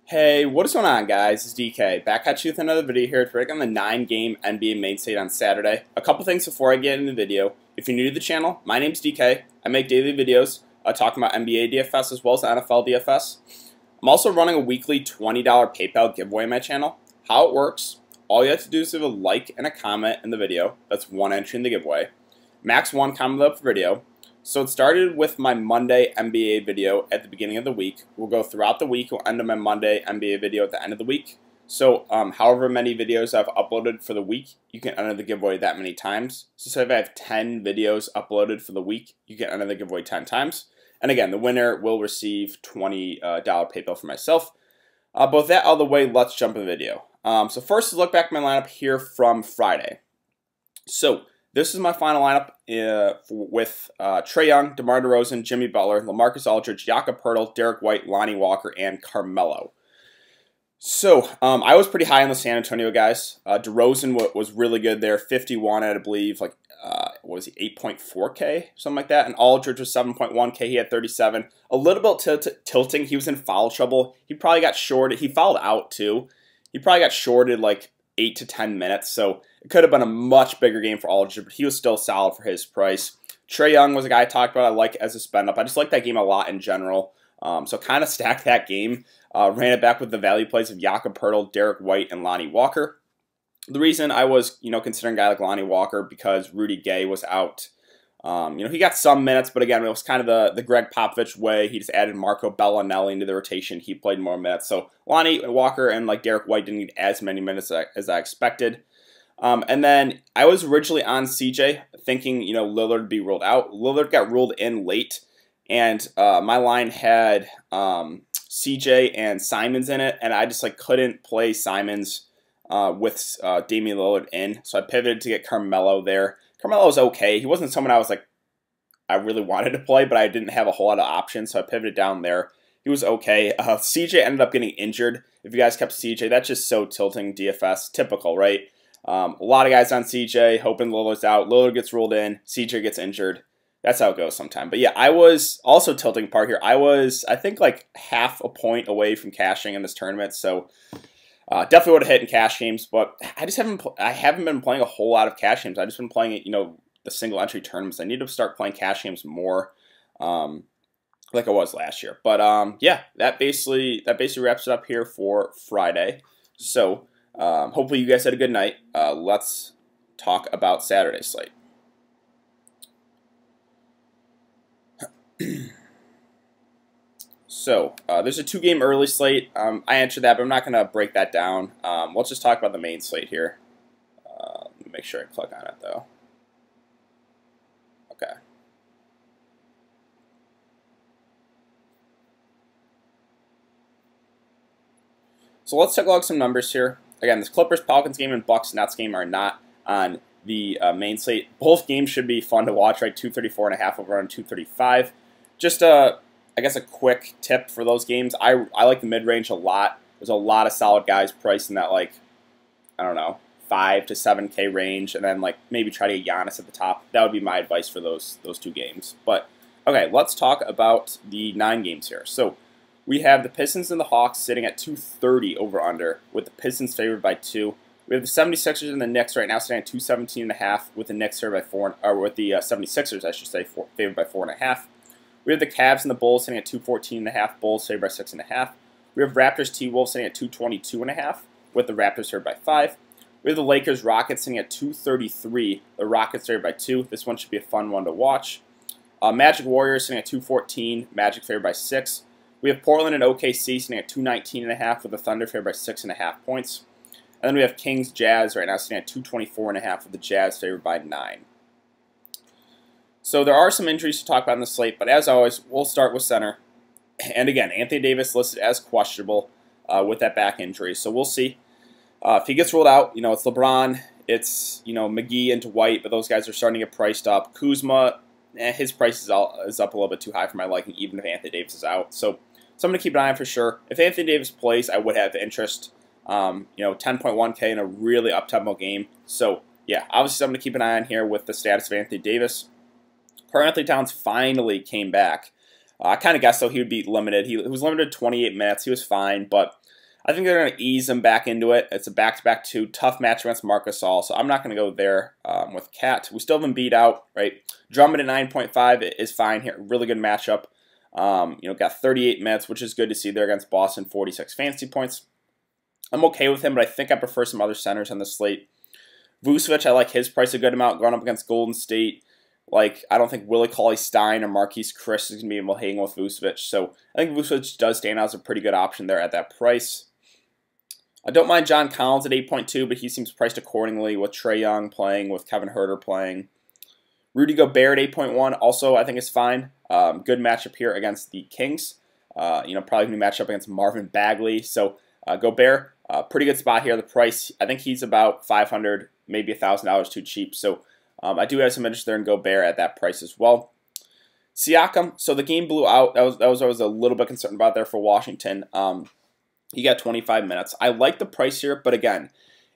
Hey, what is going on, guys? It's DK, back at you with another video here to break on the 9-game NBA main slate on Saturday. A couple things before I get into the video. If you're new to the channel, my name's DK. I make daily videos talking about NBA DFS as well as NFL DFS. I'm also running a weekly $20 PayPal giveaway on my channel. How it works, all you have to do is leave a like and a comment in the video. That's one entry in the giveaway. Max one comment per video. So it started with my Monday NBA video at the beginning of the week. We'll go throughout the week. We'll end on my Monday NBA video at the end of the week. So however many videos I've uploaded for the week, you can enter the giveaway that many times. So say if I have 10 videos uploaded for the week, you can enter the giveaway 10 times. And again, the winner will receive $20 PayPal for myself. Both that out of the way, let's jump in the video. So first, look back at my lineup here from Friday. So this is my final lineup with Trae Young, DeMar DeRozan, Jimmy Butler, LaMarcus Aldridge, Jakob Poeltl, Derek White, Lonnie Walker, and Carmelo. So I was pretty high on the San Antonio guys. DeRozan was really good there, 51 at I believe, like what was he, 8.4K, something like that. And Aldridge was 7.1K. He had 37. A little bit tilting. He was in foul trouble. He probably got shorted. He fouled out too. He probably got shorted like 8 to 10 minutes. So it could have been a much bigger game for Aldridge, but he was still solid for his price. Trae Young was a guy I talked about I like as a spend up. I just like that game a lot in general. So kind of stacked that game. Ran it back with the value plays of Jakob Poeltl, Derek White, and Lonnie Walker. The reason I was, considering a guy like Lonnie Walker because Rudy Gay was out. He got some minutes, but again, it was kind of the Greg Popovich way. He just added Marco Bellinelli into the rotation. He played more minutes. So Lonnie Walker and like Derek White didn't need as many minutes as I expected. And then I was originally on CJ thinking, Lillard would be ruled out. Lillard got ruled in late, and my line had CJ and Simons in it, and I just couldn't play Simons with Damian Lillard in, so I pivoted to get Carmelo there. Carmelo was okay. He wasn't someone I really wanted to play, but I didn't have a whole lot of options, so I pivoted down there. He was okay. CJ ended up getting injured. If you guys kept CJ, that's just so tilting DFS. Typical, right? A lot of guys on CJ hoping Lillard's out. Lillard gets ruled in. CJ gets injured. That's how it goes sometimes. But yeah, I was also tilting part here. I was, I think, like half a point away from cashing in this tournament, so definitely would have hit in cash games. But I haven't been playing a whole lot of cash games. I've just been playing it, the single entry tournaments. I need to start playing cash games more, like I was last year. But yeah, that basically wraps it up here for Friday. So hopefully you guys had a good night. Let's talk about Saturday's slate. So there's a 2-game early slate. I answered that, but I'm not going to break that down. Let's just talk about the main slate here. Let me make sure I click on it, though. Okay. So let's take a look at some numbers here. Again, this Clippers-Pelicans game and Bucks-Nets game are not on the main slate. Both games should be fun to watch, right? 234.5 over on 235. Just I guess a quick tip for those games. I like the mid-range a lot. There's a lot of solid guys priced in that, I don't know, 5 to 7K range, and then maybe try to get Giannis at the top. That would be my advice for those 2 games. But okay, let's talk about the 9 games here. So we have the Pistons and the Hawks sitting at 230 over under, with the Pistons favored by 2. We have the 76ers and the Knicks right now sitting at 217.5, with the Knicks favored by 4, or with the 76ers, I should say, favored by 4.5. We have the Cavs and the Bulls sitting at 214.5, Bulls favored by 6.5. We have Raptors T-Wolves sitting at 222.5, with the Raptors favored by 5. We have the Lakers Rockets sitting at 233, the Rockets favored by 2. This one should be a fun one to watch. Magic Warriors sitting at 214, Magic favored by 6. We have Portland and OKC sitting at 219.5, with the Thunder favored by 6.5 points. And then we have Kings Jazz right now sitting at 224.5, with the Jazz favored by 9. So there are some injuries to talk about in the slate, but as always, we'll start with center. And again, Anthony Davis listed as questionable with that back injury, so we'll see. If he gets ruled out, it's LeBron, it's McGee and Dwight, but those guys are starting to get priced up. Kuzma, his price is up a little bit too high for my liking, even if Anthony Davis is out. So something to keep an eye on for sure. If Anthony Davis plays, I would have interest. 10.1K in a really up-tempo game. So yeah, obviously something to keep an eye on here with the status of Anthony Davis. Karl-Anthony Towns finally came back. I kind of guessed, though, he would be limited. He was limited to 28 minutes. He was fine, but I think they're going to ease him back into it. It's a back-to-back 2, tough match against Marc Gasol, so I'm not going to go there with Cat. We still haven't beat out, right? Drummond at 9.5 is fine here. Really good matchup. Got 38 minutes, which is good to see there against Boston, 46 fantasy points. I'm okay with him, but I think I prefer some other centers on the slate. Vucevic, I like his price a good amount going up against Golden State. Like, I don't think Willie Cauley-Stein or Marquise Chris is going to be able to hang with Vucevic. So I think Vucevic does stand out as a pretty good option there at that price. I don't mind John Collins at 8.2, but he seems priced accordingly with Trae Young playing, with Kevin Huerter playing. Rudy Gobert at 8.1 also I think is fine. Good matchup here against the Kings. Probably going to match up against Marvin Bagley. So Gobert, pretty good spot here. The price, I think he's about $500, maybe $1,000 too cheap. So I do have some interest there in Gobert at that price as well. Siakam, so the game blew out. That was I was a little bit concerned about there for Washington. He got 25 minutes. I like the price here, but again,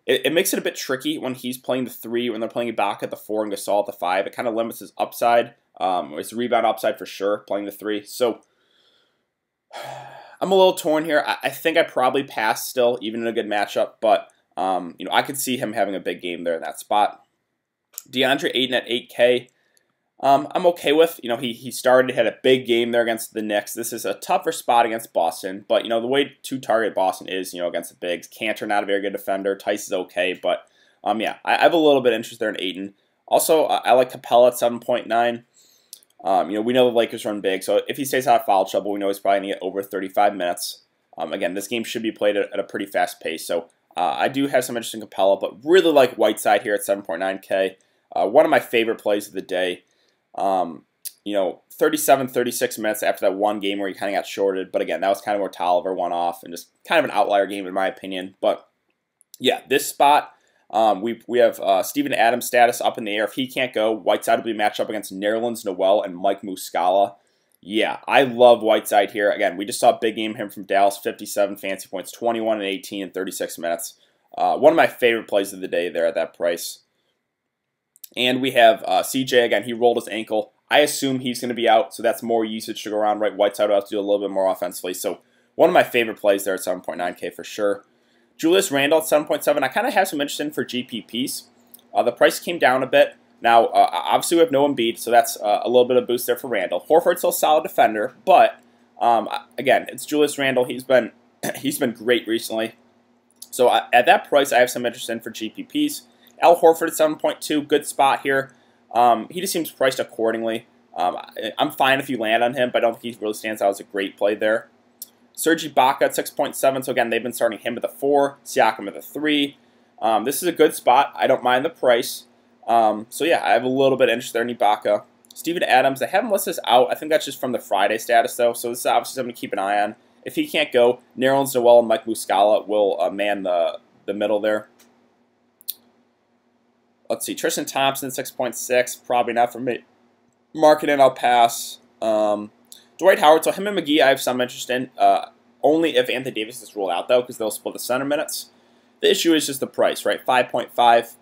it makes it a bit tricky when he's playing the 3, when they're playing Ibaka at the 4 and Gasol at the 5. It kind of limits his upside. It's a rebound upside for sure, playing the 3. So I'm a little torn here. I think I probably pass still, even in a good matchup, but I could see him having a big game there in that spot. DeAndre Ayton at 8K. I'm okay with. He started, had a big game there against the Knicks. This is a tougher spot against Boston, but the way to target Boston is against the bigs. Cantor, not a very good defender. Tice is okay, but yeah, I have a little bit of interest there in Ayton. Also, I like Capella at 7.9. We know the Lakers run big, so if he stays out of foul trouble, we know he's probably going to get over 35 minutes. Again, this game should be played at a pretty fast pace, so I do have some interest in Capella, but really like Whiteside here at 7.9K. One of my favorite plays of the day. 37, 36 minutes after that one game where he kind of got shorted, but again, that was kind of where Tolliver went off, and just kind of an outlier game in my opinion. But yeah, this spot, we have Steven Adams' status up in the air. If he can't go, Whiteside will be matched up against NERLENS, NOEL, and Mike Muscala. Yeah, I love Whiteside here. Again, we just saw a big game him from Dallas, 57 fantasy points, 21 and 18 in 36 minutes. One of my favorite plays of the day there at that price. And we have CJ, again, he rolled his ankle. I assume he's going to be out, so that's more usage to go around, right? Whiteside will have to do a little bit more offensively. So one of my favorite plays there at 7.9K for sure. Julius Randle at 7.7. I kind of have some interest in for GPPs. The price came down a bit. Now, obviously we have no Embiid, so that's a little bit of boost there for Randle. Horford's still a solid defender, but again, it's Julius Randle. He's been great recently. So at that price, I have some interest in for GPPs. Al Horford at 7.2, good spot here. He just seems priced accordingly. I'm fine if you land on him, but I don't think he really stands out as a great play there. Serge Ibaka at 6.7, so again, they've been starting him at the 4, Siakam at the 3. This is a good spot. I don't mind the price. So yeah, I have a little bit of interest there in Ibaka. Steven Adams, I haven't listed this out. I think that's just from the Friday status, though, so this is obviously something to keep an eye on. If he can't go, NERLENS, NOEL, and Mike Muscala will man the middle there. Let's see, Tristan Thompson, 6.6, probably not for me. Marketing, I'll pass. Dwight Howard, so him and McGee I have some interest in, only if Anthony Davis is ruled out, though, because they'll split the center minutes. The issue is just the price, right? 5.5,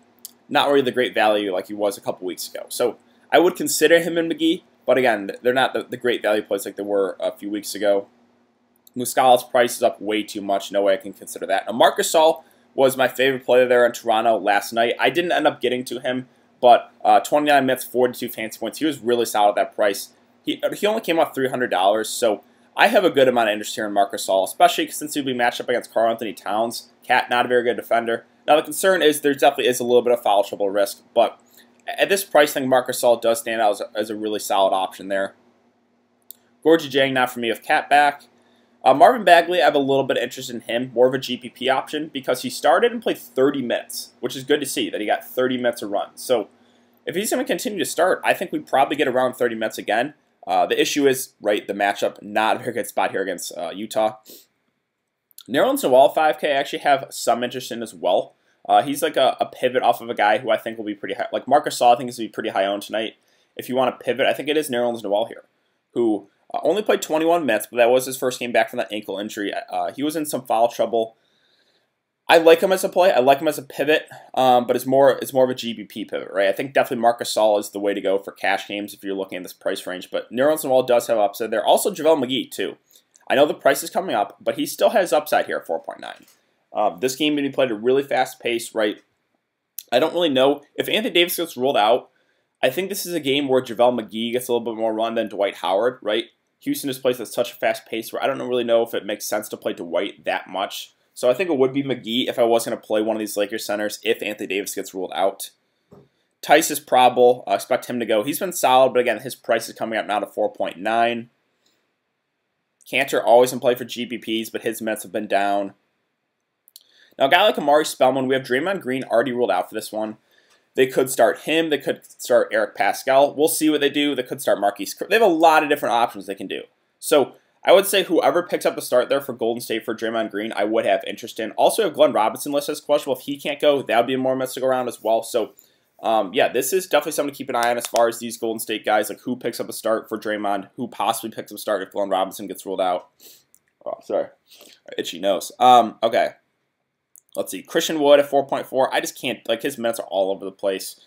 not really the great value like he was a couple weeks ago. So I would consider him and McGee, but again, they're not the great value plays like they were a few weeks ago. Muscala's price is up way too much. No way I can consider that. Now, Marc Gasol was my favorite player there in Toronto last night. I didn't end up getting to him, but 29 minutes, 42 fantasy points. He was really solid at that price. He only came off $300, so I have a good amount of interest here in Marc Gasol, especially since he'll be matched up against Karl-Anthony Towns. Cat, not a very good defender. Now, the concern is there definitely is a little bit of foul trouble risk, but at this price, I think Marc Gasol does stand out as a really solid option there. Gorgie Jang, not for me with Cat back. Marvin Bagley, I have a little bit of interest in him, more of a GPP option, because he started and played 30 minutes, which is good to see that he got 30 minutes a run. So if he's going to continue to start, I think we probably get around 30 minutes again. The issue is, right, the matchup, not a very good spot here against Utah. NERLENS NOEL 5K I actually have some interest in as well. He's like a pivot off of a guy who I think will be pretty high. Like Marc Gasol, I think is going to be pretty high owned tonight. If you want to pivot, I think it is NERLENS NOEL here, who only played 21 minutes, but that was his first game back from that ankle injury. He was in some foul trouble. I like him as a play. I like him as a pivot, but it's more of a GBP pivot, right? I think definitely Marc Gasol is the way to go for cash games if you're looking at this price range. But NERLENS NOEL does have upside there. Also, JaVale McGee, too. I know the price is coming up, but he still has upside here at 4.9. This game can be played at a really fast pace, right? I don't really know. If Anthony Davis gets ruled out, I think this is a game where JaVale McGee gets a little bit more run than Dwight Howard, right? Houston just plays at such a fast pace where I don't really know if it makes sense to play Dwight that much. So I think it would be McGee if I was going to play one of these Lakers centers if Anthony Davis gets ruled out. Tice is probable. I expect him to go. He's been solid, but again, his price is coming up now to 4.9. Cantor always in play for GPPs, but his minutes have been down. Now, a guy like Amari Spellman, we have Draymond Green already ruled out for this one. They could start him. They could start Eric Pascal. We'll see what they do. They could start Marquise. They have a lot of different options they can do. So I would say whoever picks up a start there for Golden State for Draymond Green, I would have interest in. Also, if Glenn Robinson listed as questionable, if he can't go, that would be more minutes to go around as well. So, yeah, this is definitely something to keep an eye on as far as these Golden State guys, like who picks up a start for Draymond, who possibly picks up a start if Glenn Robinson gets ruled out. Oh, sorry. Itchy nose. Okay. Let's see. Christian Wood at 4.4. I just can't, like, his minutes are all over the place.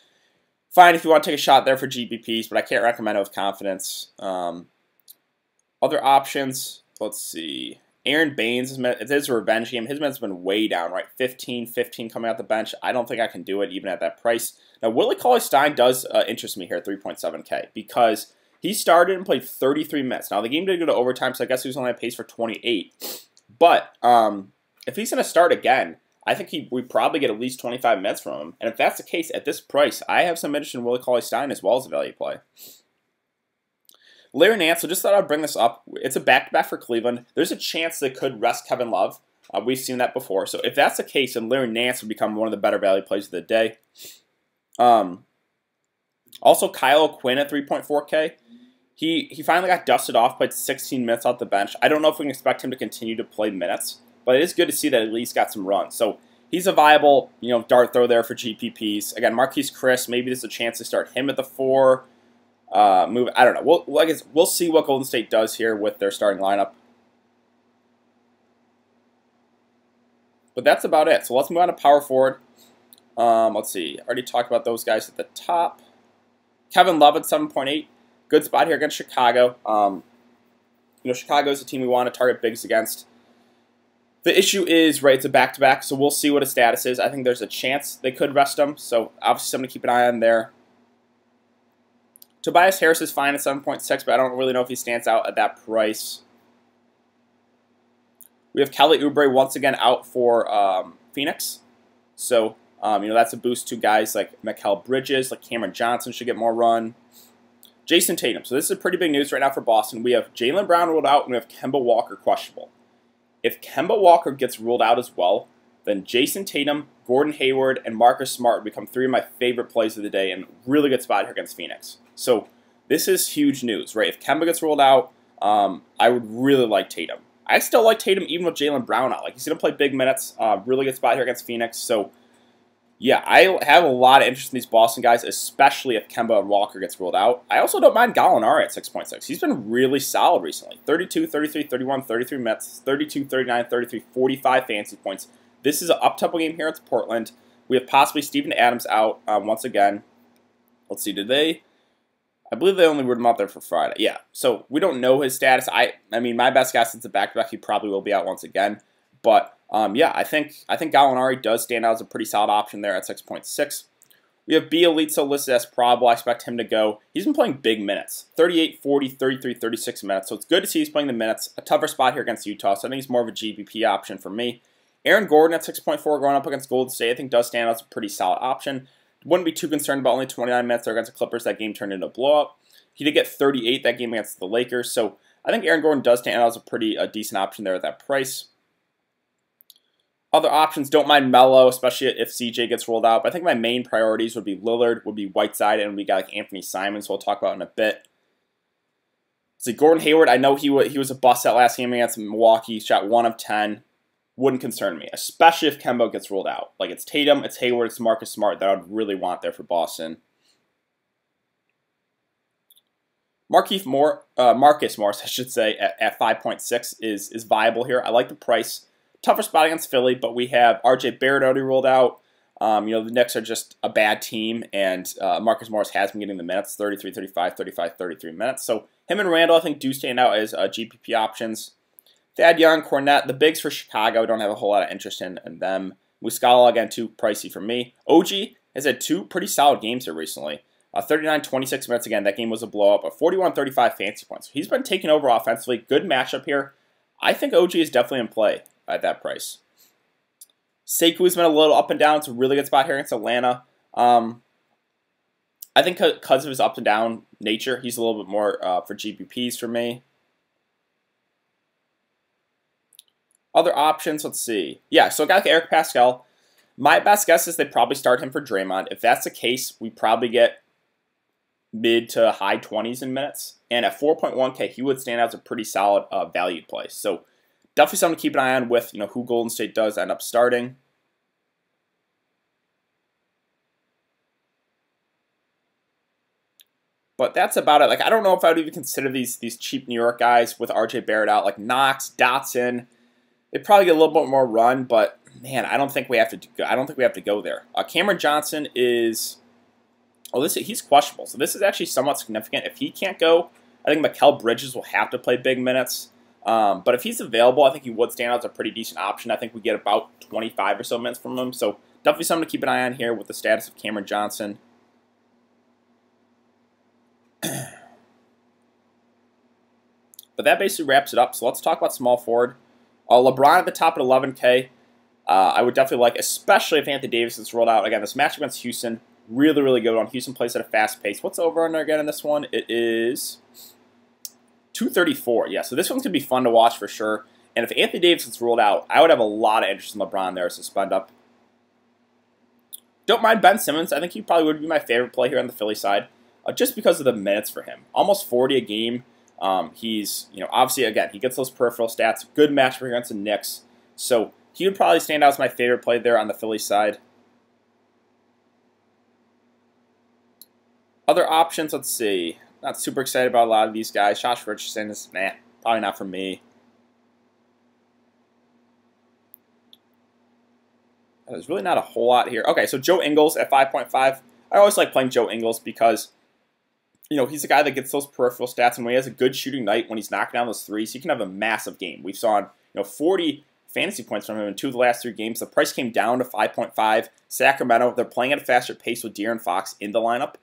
Fine if you want to take a shot there for GPPs, but I can't recommend it with confidence. Other options, let's see. Aaron Baines, it is a revenge game. His minutes have been way down, right? 15 coming out the bench. I don't think I can do it even at that price. Now, Willie Cauley-Stein does interest me here at 3.7K because he started and played 33 minutes. Now, the game did go to overtime, so I guess he was only at pace for 28. But if he's going to start again, I think we probably get at least 25 minutes from him. And if that's the case, at this price, I have some interest in Willie Cauley-Stein as well as a value play. Larry Nance, so just thought I'd bring this up. It's a back-to-back for Cleveland. There's a chance they could rest Kevin Love. We've seen that before. So if that's the case, then Larry Nance would become one of the better value plays of the day. Also, Kyle O'Quinn at 3.4K. He finally got dusted off, played 16 minutes off the bench. I don't know if we can expect him to continue to play minutes, but it is good to see that at least got some runs. So he's a viable, dart throw there for GPPs. Again, Marquise Chris, maybe there's a chance to start him at the 4. I don't know. We'll see what Golden State does here with their starting lineup. But that's about it. So let's move on to power forward. Let's see. I already talked about those guys at the top. Kevin Love at 7.8. Good spot here against Chicago. Chicago is a team we want to target bigs against. The issue is, right, it's a back-to-back, so we'll see what his status is. I think there's a chance they could rest him, so obviously something to keep an eye on there. Tobias Harris is fine at 7.6, but I don't really know if he stands out at that price. We have Kelly Oubre once again out for Phoenix. So, that's a boost to guys like Mikal Bridges, like Cameron Johnson should get more run. Jason Tatum. So this is pretty big news right now for Boston. We have Jaylen Brown ruled out, and we have Kemba Walker questionable. If Kemba Walker gets ruled out as well, then Jason Tatum, Gordon Hayward, and Marcus Smart become 3 of my favorite plays of the day, and really good spot here against Phoenix. So this is huge news, right? If Kemba gets ruled out, I would really like Tatum. I still like Tatum even with Jaylen Brown out. Like, he's going to play big minutes. Really good spot here against Phoenix. So, yeah, I have a lot of interest in these Boston guys, especially if Kemba Walker gets ruled out. I also don't mind Gallinari at 6.6. He's been really solid recently. 32, 33, 31, 33 minutes, 32, 39, 33, 45 fantasy points. This is an up-tempo game here. It's Portland. We have possibly Steven Adams out once again. Let's see, I believe they only ruled him out there for Friday. Yeah, so we don't know his status. I mean, my best guess is the back-to-back. He probably will be out once again. But, yeah, I think Gallinari does stand out as a pretty solid option there at 6.6. We have Bjelica listed as probable. I expect him to go. He's been playing big minutes. 38, 40, 33, 36 minutes. So it's good to see he's playing the minutes. A tougher spot here against Utah, so I think he's more of a GPP option for me. Aaron Gordon at 6.4 going up against Golden State, I think does stand out as a pretty solid option. Wouldn't be too concerned about only 29 minutes there against the Clippers. That game turned into a blowout. He did get 38 that game against the Lakers. So I think Aaron Gordon does stand out as a pretty decent option there at that price. Other options, don't mind Melo, especially if CJ gets rolled out. But I think my main priorities would be Lillard, would be Whiteside, and we got like Anthony Simons, who we'll talk about in a bit. See, Gordon Hayward, I know he was a bust that last game against Milwaukee. He shot 1 of 10. Wouldn't concern me, especially if Kemba gets ruled out. Like, it's Tatum, it's Hayward, it's Marcus Smart that I would really want there for Boston. Marcus Morris, I should say, at 5.6 is viable here. I like the price. Tougher spot against Philly, but we have RJ Barrett already ruled out. The Knicks are just a bad team, and Marcus Morris has been getting the minutes, 33, 35, 35, 33 minutes. So him and Randall, I think, do stand out as GPP options. Thad Young, Cornette, the bigs for Chicago, I don't have a whole lot of interest in them. Muscala, again, too pricey for me. OG has had 2 pretty solid games here recently. 39, 26 minutes again. That game was a blow-up. A 41, 35 fantasy points. He's been taking over offensively. Good matchup here. I think OG is definitely in play at that price. Seku's been a little up and down. It's a really good spot here against Atlanta. I think because of his up and down nature, he's a little bit more for GPPs for me. Other options, let's see. Yeah, so a guy like Eric Pascal. My best guess is they probably start him for Draymond. If that's the case, we probably get mid to high 20s in minutes. And at 4.1K, he would stand out as a pretty solid value play. So definitely something to keep an eye on with who Golden State does end up starting. But that's about it. Like, I don't know if I would even consider these cheap New York guys with RJ Barrett out, like Knox, Dotson. They probably get a little bit more run, but man, I don't think we have to go there. Cameron Johnson is he's questionable, so this is actually somewhat significant. If he can't go, I think Mikal Bridges will have to play big minutes. But if he's available, I think he would stand out as a pretty decent option. I think we get about 25 or so minutes from him, so definitely something to keep an eye on here with the status of Cameron Johnson. But that basically wraps it up. So let's talk about small forward. LeBron at the top at 11K. I would definitely like, especially if Anthony Davis is rolled out. Again, this match against Houston, really, really good one. Houston plays at a fast pace. What's over under again in this one? It is 234. Yeah, so this one's going to be fun to watch for sure. And if Anthony Davis is rolled out, I would have a lot of interest in LeBron there as a spend up. Don't mind Ben Simmons. I think he probably would be my favorite play here on the Philly side, just because of the minutes for him. Almost 40 a game. He's, obviously, again, he gets those peripheral stats. Good match for against the Knicks. So he would probably stand out as my favorite play there on the Philly side. Other options, let's see. Not super excited about a lot of these guys. Josh Richardson is, probably not for me. There's really not a whole lot here. Okay, so Joe Ingles at 5.5. I always like playing Joe Ingles because he's a guy that gets those peripheral stats, and when he has a good shooting night, when he's knocking down those threes, he can have a massive game. We saw 40 fantasy points from him in 2 of the last 3 games. The price came down to 5.5. Sacramento, they're playing at a faster pace with De'Aaron Fox in the lineup,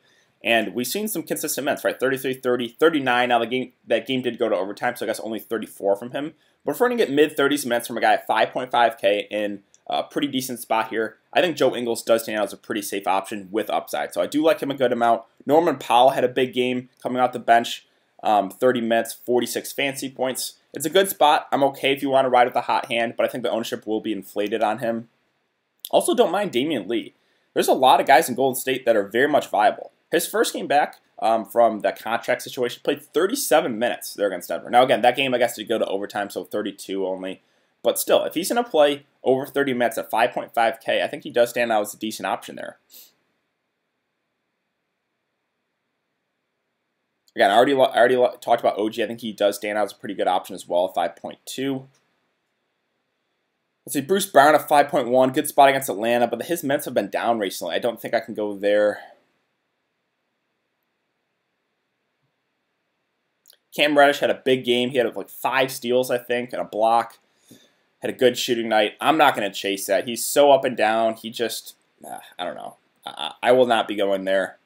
and we've seen some consistent minutes, right? 33, 30, 39. Now that game did go to overtime, so I guess only 34 from him. But if we're going to get mid-30s minutes from a guy at 5.5K in a pretty decent spot here, I think Joe Ingles does stand out as a pretty safe option with upside. So I do like him a good amount. Norman Powell had a big game coming off the bench, 30 minutes, 46 fantasy points. It's a good spot. I'm okay if you want to ride with a hot hand, but I think the ownership will be inflated on him. Also, don't mind Damian Lee. There's a lot of guys in Golden State that are very much viable. His first game back from the contract situation, played 37 minutes there against Denver. Now, again, that game, I guess, did go to overtime, so 32 only. But still, if he's going to play over 30 minutes at 5.5K, I think he does stand out as a decent option there. Again, I already talked about OG. I think he does stand out as a pretty good option as well at 5.2. Let's see, Bruce Brown at 5.1. Good spot against Atlanta, but his minutes have been down recently. I don't think I can go there. Cam Reddish had a big game. He had like 5 steals, I think, and a block. Had a good shooting night. I'm not going to chase that. He's so up and down. He just, I don't know. I will not be going there.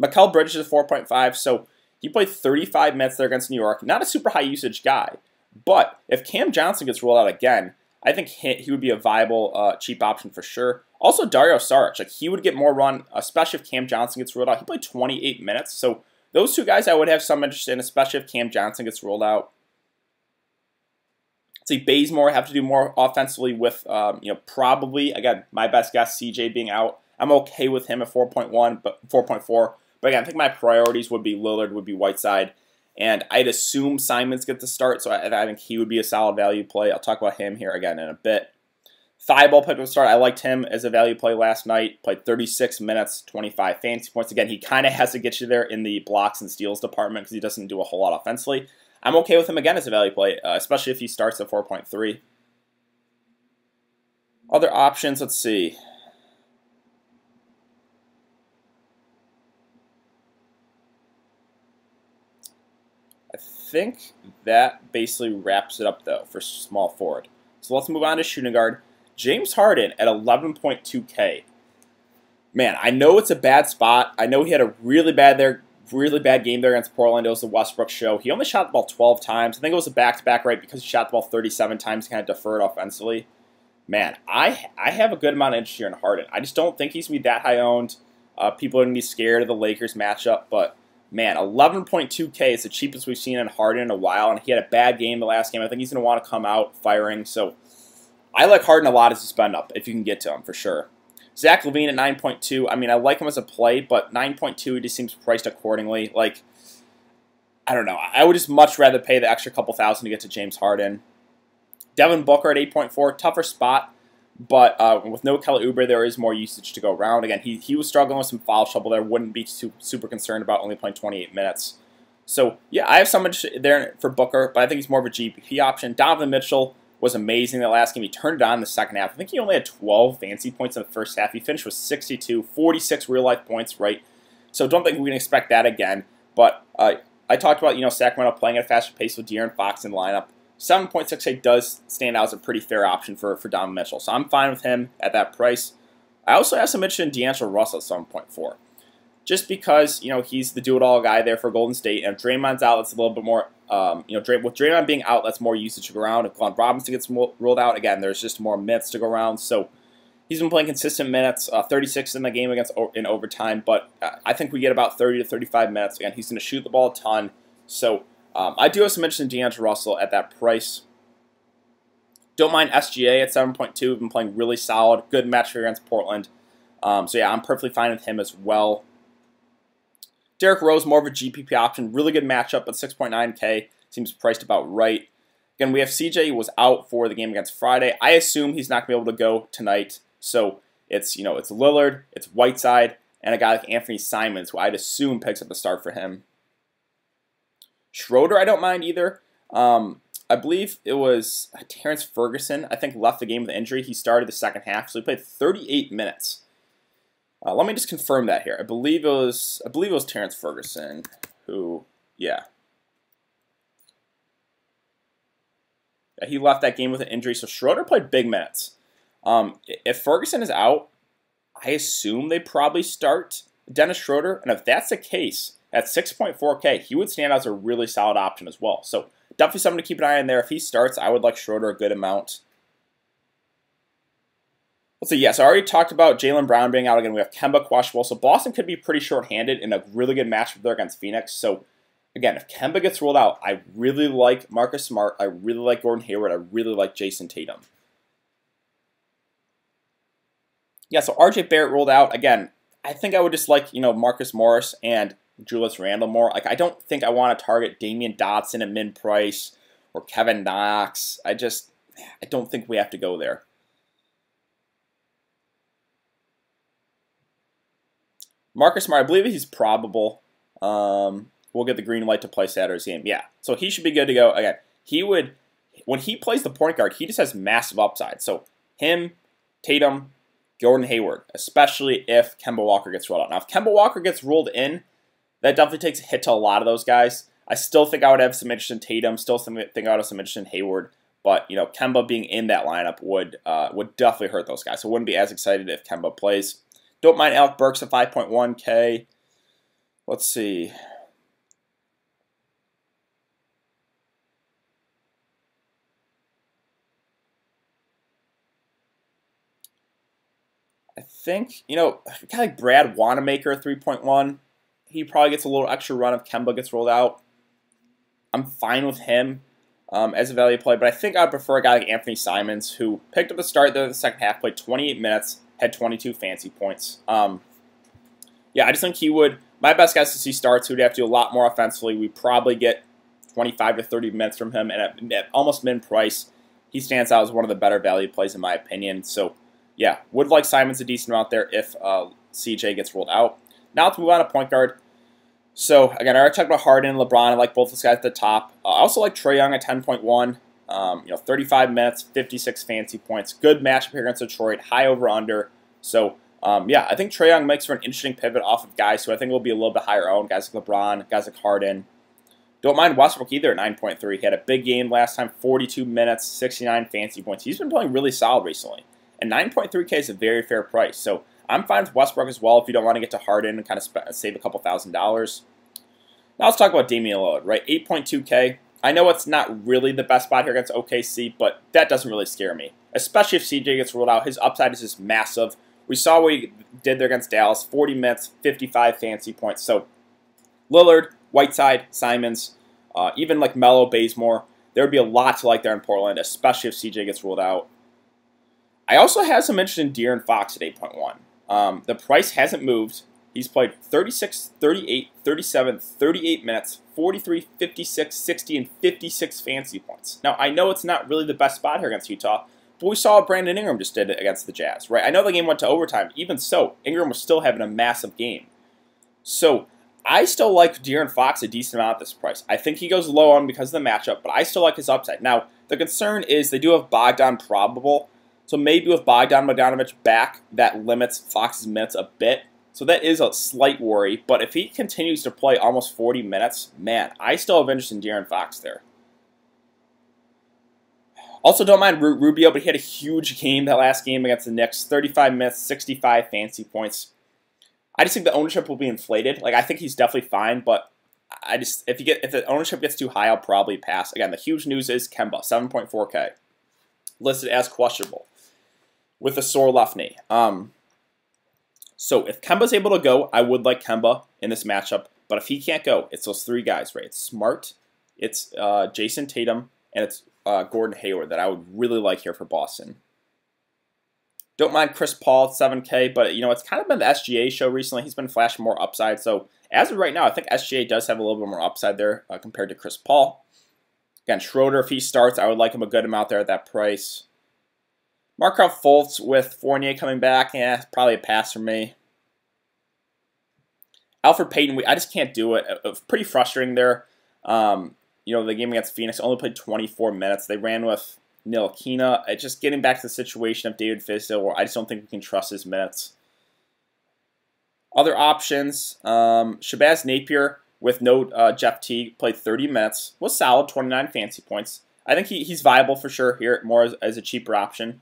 Mikal Bridges is 4.5, so he played 35 minutes there against New York. Not a super high usage guy, but if Cam Johnson gets rolled out again, I think he would be a viable cheap option for sure. Also, Dario Saric, like he would get more run, especially if Cam Johnson gets rolled out. He played 28 minutes, so those 2 guys I would have some interest in, especially if Cam Johnson gets rolled out. See, Bazemore have to do more offensively with, probably, again, my best guess, CJ being out. I'm okay with him at 4.1, but 4.4. But again, I think my priorities would be Lillard, would be Whiteside, and I'd assume Simons get the start, so I think he would be a solid value play. I'll talk about him here again in a bit. Thibault picked up a start. I liked him as a value play last night. Played 36 minutes, 25 fantasy points. Again, he kind of has to get you there in the blocks and steals department because he doesn't do a whole lot offensively. I'm okay with him again as a value play, especially if he starts at 4.3. Other options, let's see. I think that basically wraps it up, though, for small forward. So let's move on to shooting guard. James Harden at 11.2K. Man, I know it's a bad spot. I know he had a really bad game there against Portland. It was the Westbrook show. He only shot the ball 12 times. I think it was a back-to-back, right, because he shot the ball 37 times. He kind of deferred offensively. Man, I have a good amount of interest here in Harden. I just don't think he's going to be that high owned. People are going to be scared of the Lakers matchup, but man, 11.2K is the cheapest we've seen in Harden in a while, and he had a bad game the last game. I think he's going to want to come out firing, so I like Harden a lot as a spend up if you can get to him for sure. Zach LaVine at 9.2. I mean, I like him as a play, but 9.2 he just seems priced accordingly. Like, I don't know. I would just much rather pay the extra couple thousand to get to James Harden. Devin Booker at 8.4, tougher spot, but with no Kelly Oubre, there is more usage to go around. Again, he was struggling with some foul trouble there. Wouldn't be super concerned about only playing 28 minutes. So, yeah, I have some interest there for Booker, but I think he's more of a GPP option. Donovan Mitchell was amazing the last game. He turned it on in the second half. I think he only had 12 fantasy points in the first half. He finished with 62, 46 real-life points, right? So don't think we can expect that again. But I talked about, Sacramento playing at a faster pace with De'Aaron Fox in the lineup. 7.68 does stand out as a pretty fair option for Donovan Mitchell. So I'm fine with him at that price. I also have some interest in D'Angelo Russell at 7.4. Just because, he's the do-it-all guy there for Golden State. And if Draymond's out, that's a little bit more, with Draymond being out, that's more usage to go around. If Glenn Robinson gets ruled out, again, there's just more minutes to go around. So he's been playing consistent minutes, 36 in the game in overtime. But I think we get about 30 to 35 minutes. Again, he's going to shoot the ball a ton. So I do have some interest in D'Angelo Russell at that price. Don't mind SGA at 7.2. We've been playing really solid. Good match against Portland. So yeah, I'm perfectly fine with him as well. Derrick Rose, more of a GPP option. Really good matchup at 6.9K. Seems priced about right. Again, we have CJ who was out for the game against Friday. I assume he's not going to be able to go tonight. So it's it's Lillard, it's Whiteside, and a guy like Anthony Simons, who I'd assume picks up the start for him. Schroeder, I don't mind either. I believe it was Terrence Ferguson, I think, left the game with an injury. He started the second half, so he played 38 minutes. Let me just confirm that here. I believe it was Terrence Ferguson who, yeah, he left that game with an injury. So Schroeder played big minutes. If Ferguson is out, I assume they probably start Dennis Schroeder, and if that's the case, at 6.4K, he would stand out as a really solid option as well. So definitely something to keep an eye on there. If he starts, I would like Schroeder a good amount. Let's see, yes, I already talked about Jaylen Brown being out again. We have Kemba questionable, so Boston could be pretty short-handed in a really good matchup there against Phoenix. So, again, if Kemba gets ruled out, I really like Marcus Smart. I really like Gordon Hayward. I really like Jason Tatum. Yeah, so RJ Barrett ruled out. Again, I think I would just like, Marcus Morris and Julius Randle more. Like, I don't think I want to target Damian Dotson at mid-price or Kevin Knox. I don't think we have to go there. Marcus Smart, I believe he's probable. We'll get the green light to play Saturday's game. Yeah, so he should be good to go. Again, when he plays the point guard, he just has massive upside. So him, Tatum, Gordon Hayward, especially if Kemba Walker gets ruled out. Now, if Kemba Walker gets ruled in, that definitely takes a hit to a lot of those guys. I still think I would have some interest in Tatum. Still think I would have some interest in Hayward. But, Kemba being in that lineup would definitely hurt those guys. So I wouldn't be as excited if Kemba plays. Don't mind Alec Burks at 5.1K. Let's see. I think, a guy like Brad Wanamaker at 3.1. He probably gets a little extra run if Kemba gets rolled out. I'm fine with him as a value play, but I think I'd prefer a guy like Anthony Simons, who picked up the start there in the second half, played 28 minutes, had 22 fancy points. Yeah, I just think he would. My best guess is he starts. He would have to do a lot more offensively. We probably get 25 to 30 minutes from him, and at almost mid-price, he stands out as one of the better value plays in my opinion. So, yeah, would like Simons a decent amount there if CJ gets rolled out. Now let's move on to point guard. So, again, I already talked about Harden and LeBron. I like both those guys at the top. I also like Trae Young at 10.1. 35 minutes, 56 fancy points. Good matchup here against Detroit. High over-under. So, yeah, I think Trae Young makes for an interesting pivot off of guys who I think will be a little bit higher owned. Guys like LeBron, guys like Harden. Don't mind Westbrook either at 9.3. He had a big game last time, 42 minutes, 69 fantasy points. He's been playing really solid recently. And 9.3K is a very fair price. So I'm fine with Westbrook as well if you don't want to get to Harden and kind of save a couple $1,000s. Now let's talk about Damian Lillard, right? 8.2K. I know it's not really the best spot here against OKC, but that doesn't really scare me. Especially if CJ gets ruled out. His upside is just massive. We saw what he did there against Dallas. 40 minutes, 55 fantasy points. So Lillard, Whiteside, Simons, even like Melo, Bazemore, there would be a lot to like there in Portland, especially if CJ gets ruled out. I also have some interest in De'Aaron Fox at 8.1. The price hasn't moved. He's played 36, 38, 37, 38 minutes, 43, 56, 60, and 56 fantasy points. Now, I know it's not really the best spot here against Utah, but we saw what Brandon Ingram just did against the Jazz, right? I know the game went to overtime. Even so, Ingram was still having a massive game. So I still like De'Aaron Fox a decent amount at this price. I think he goes low on because of the matchup, but I still like his upside. Now, the concern is they do have Bogdan probable, so maybe with Bogdan Bogdanovic back, that limits Fox's minutes a bit. So that is a slight worry, but if he continues to play almost 40 minutes, man, I still have interest in De'Aaron Fox there. Also, don't mind Rubio, but he had a huge game that last game against the Knicks. 35 minutes, 65 fantasy points. I just think the ownership will be inflated. Like, I think he's definitely fine, but if the ownership gets too high, I'll probably pass. Again, the huge news is Kemba, 7.4K, listed as questionable with a sore left knee. So if Kemba's able to go, I would like Kemba in this matchup. But if he can't go, it's those three guys, right? It's Smart, it's Jason Tatum, and it's Gordon Hayward that I would really like here for Boston. Don't mind Chris Paul at 7K, but you know it's kind of been the SGA show recently. He's been flashing more upside. So as of right now, I think SGA does have a little bit more upside there compared to Chris Paul. Again, Schroeder, if he starts, I would like him a good amount there at that price. Markelle Fultz with Fournier coming back, yeah, probably a pass for me. Alfred Payton, I just can't do it. It was pretty frustrating there. You know, the game against Phoenix only played 24 minutes. They ran with Ntilikina. It's just getting back to the situation of David Fizdale, where I just don't think we can trust his minutes. Other options, Shabazz Napier with no Jeff Teague, played 30 minutes, was solid, 29 fantasy points. I think he's viable for sure here, more as a cheaper option.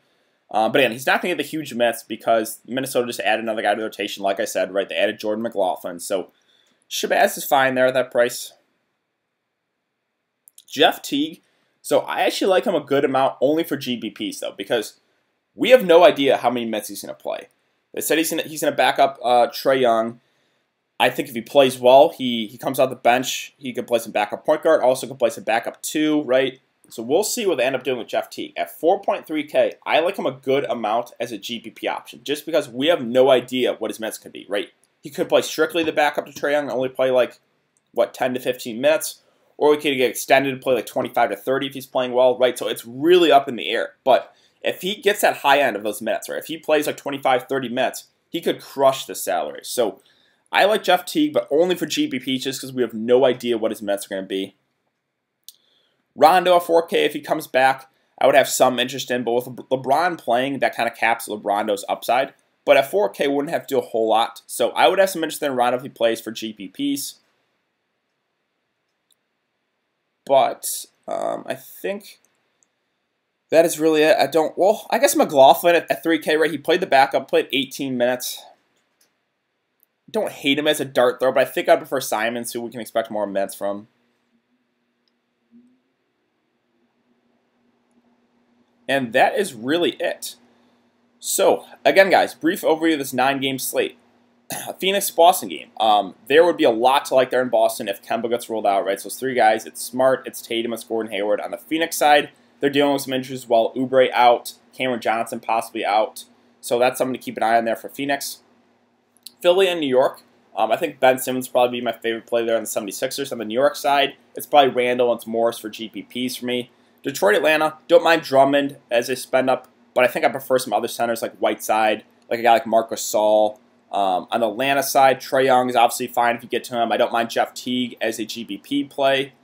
But again, he's not going to get the huge minutes because Minnesota just added another guy to the rotation. Like I said, right, they added Jordan McLaughlin. So Shabazz is fine there at that price. Jeff Teague, so I actually like him a good amount only for GBPs, though, because we have no idea how many minutes he's going to play. They said he's going to back up Trae Young. I think if he plays well, he comes out the bench. He could play some backup point guard. Also could play some backup 2, right? So we'll see what they end up doing with Jeff Teague. At 4.3K, I like him a good amount as a GPP option, just because we have no idea what his minutes could be, right? He could play strictly the backup to Trae Young and only play like, 10 to 15 minutes, or he could get extended to play like 25 to 30 if he's playing well, right? So it's really up in the air. But if he gets that high end of those minutes, right? If he plays like 25, 30 minutes, he could crush the salary. So I like Jeff Teague, but only for GPP just because we have no idea what his minutes are going to be. Rondo at 4K, if he comes back, I would have some interest in, but with LeBron playing, that kind of caps Rondo's upside. But at 4K, wouldn't have to do a whole lot. So I would have some interest in Rondo if he plays for GPPs. But I think that is really it. I guess McLaughlin at 3K, right? He played the backup, played 18 minutes. Don't hate him as a dart throw, but I think I prefer Simons, who we can expect more minutes from. And that is really it. So, again, guys, brief overview of this 9-game slate. Phoenix-Boston game. There would be a lot to like there in Boston if Kemba gets ruled out, right? So it's 3 guys. It's Smart, it's Tatum, it's Gordon Hayward. On the Phoenix side, they're dealing with some injuries as well. Oubre out, Cameron Johnson possibly out. So that's something to keep an eye on there for Phoenix. Philly and New York. I think Ben Simmons will probably be my favorite play there on the 76ers. On the New York side, it's probably Randall and it's Morris for GPPs for me. Detroit, Atlanta, don't mind Drummond as a spend up, but I think I prefer some other centers like Whiteside, like a guy like Marc Gasol. On the Atlanta side, Trae Young is obviously fine if you get to him. I don't mind Jeff Teague as a GBP play.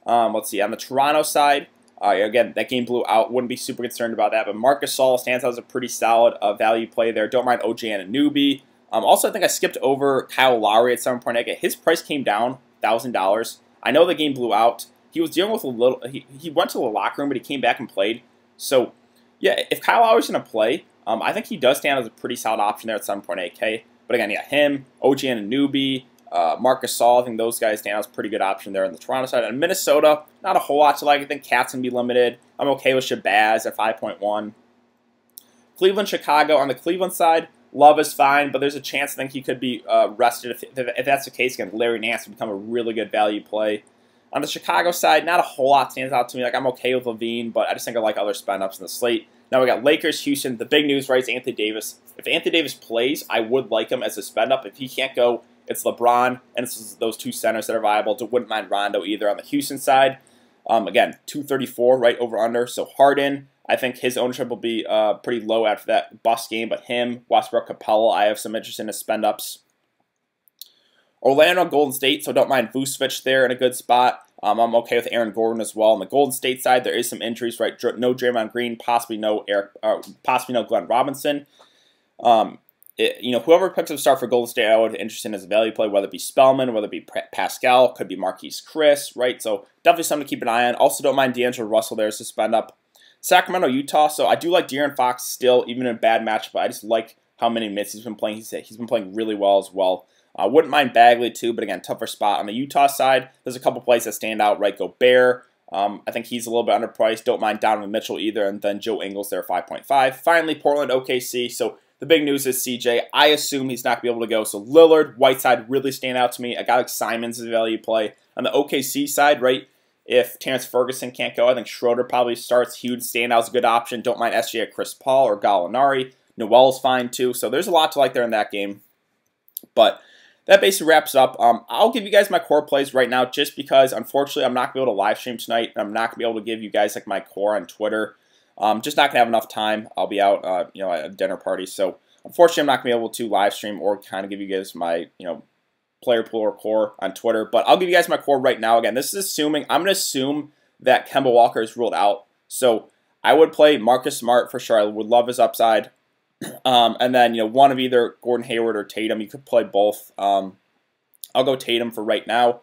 Let's see, on the Toronto side, again, that game blew out. Wouldn't be super concerned about that, but Marc Gasol stands out as a pretty solid value play there. Don't mind OG Anunoby. Also, I think I skipped over Kyle Lowry at 7.8. His price came down $1,000. I know the game blew out. He was dealing with a little. He went to the locker room, but he came back and played. So, yeah, if Kyle Lowry's going to play, I think he does stand as a pretty solid option there at 7.8K. But again, yeah, him, OG Anunoby, Marcus Gasol, I think those guys stand as a pretty good option there on the Toronto side. And Minnesota, not a whole lot to like. I think Cat's going to be limited. I'm okay with Shabazz at 5.1. Cleveland, Chicago. On the Cleveland side, Love is fine, but there's a chance I think he could be rested. If that's the case, again, Larry Nance would become a really good value play. On the Chicago side, not a whole lot stands out to me. Like, I'm okay with Levine, but I just think I like other spend-ups in the slate. Now we got Lakers, Houston. The big news, right, is Anthony Davis. If Anthony Davis plays, I would like him as a spend-up. If he can't go, it's LeBron, and it's those two centers that are viable. Wouldn't mind Rondo either on the Houston side. Again, 234, right, over-under. So Harden, I think his ownership will be pretty low after that bust game, but him, Westbrook, Capella, I have some interest in his spend-ups. Orlando, Golden State, so don't mind Vucevic there in a good spot. I'm okay with Aaron Gordon as well. On the Golden State side, there is some injuries, right? No Draymond Green, possibly no Glenn Robinson. Whoever picks up a start for Golden State, I would be interested in as a value play, whether it be Spellman, whether it be Pascal, could be Marquise Chris, right? So definitely something to keep an eye on. Also, don't mind D'Angelo Russell there as a spend up. Sacramento, Utah. So I do like De'Aaron Fox still, even in a bad match, but I just like how many minutes he's been playing. He's been playing really well as well. I wouldn't mind Bagley too, but again, tougher spot. On the Utah side, there's a couple plays that stand out, right? Gobert, I think he's a little bit underpriced. Don't mind Donovan Mitchell either, and then Joe Ingles there, 5.5. Finally, Portland, OKC. So the big news is CJ. I assume he's not going to be able to go. So Lillard, Whiteside really stand out to me. A guy like Simons is a value play. On the OKC side, right, if Terrence Ferguson can't go, I think Schroeder probably starts. He would stand out as a good option. Don't mind SGA at Chris Paul or Gallinari. Noel is fine too. So there's a lot to like there in that game. But that basically wraps up. I'll give you guys my core plays right now just because, unfortunately, I'm not going to be able to live stream tonight. And I'm not going to be able to give you guys like my core on Twitter. Just not going to have enough time. I'll be out at a dinner party. So, unfortunately, I'm not going to be able to live stream or kind of give you guys my player pool or core on Twitter. But I'll give you guys my core right now. Again, this is assuming, I'm going to assume that Kemba Walker is ruled out. So, I would play Marcus Smart for sure. I would love his upside. And then, one of either Gordon Hayward or Tatum. You could play both. I'll go Tatum for right now.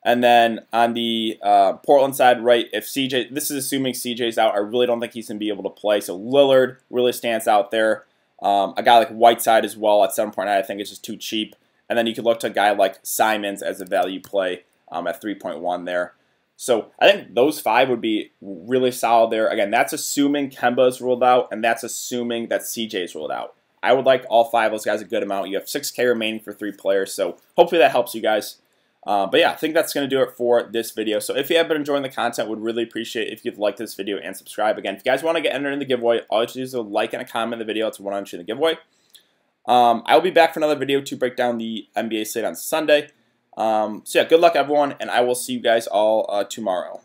And then on the Portland side, right, if CJ, this is assuming CJ's out, I really don't think he's going to be able to play. So Lillard really stands out there. A guy like Whiteside as well at 7.9, I think it's just too cheap. And then you could look to a guy like Simons as a value play at 3.1 there. So I think those five would be really solid there. Again, that's assuming Kemba is ruled out, and that's assuming that CJ is ruled out. I would like all five of those guys a good amount. You have 6K remaining for 3 players, so hopefully that helps you guys. But yeah, I think that's going to do it for this video. So if you have been enjoying the content, would really appreciate if you'd like this video and subscribe. Again, if you guys want to get entered in the giveaway, all you have to do is a like and a comment in the video. It's a 100 in the giveaway. I'll be back for another video to break down the NBA slate on Sunday. So yeah, good luck everyone, and I will see you guys all tomorrow.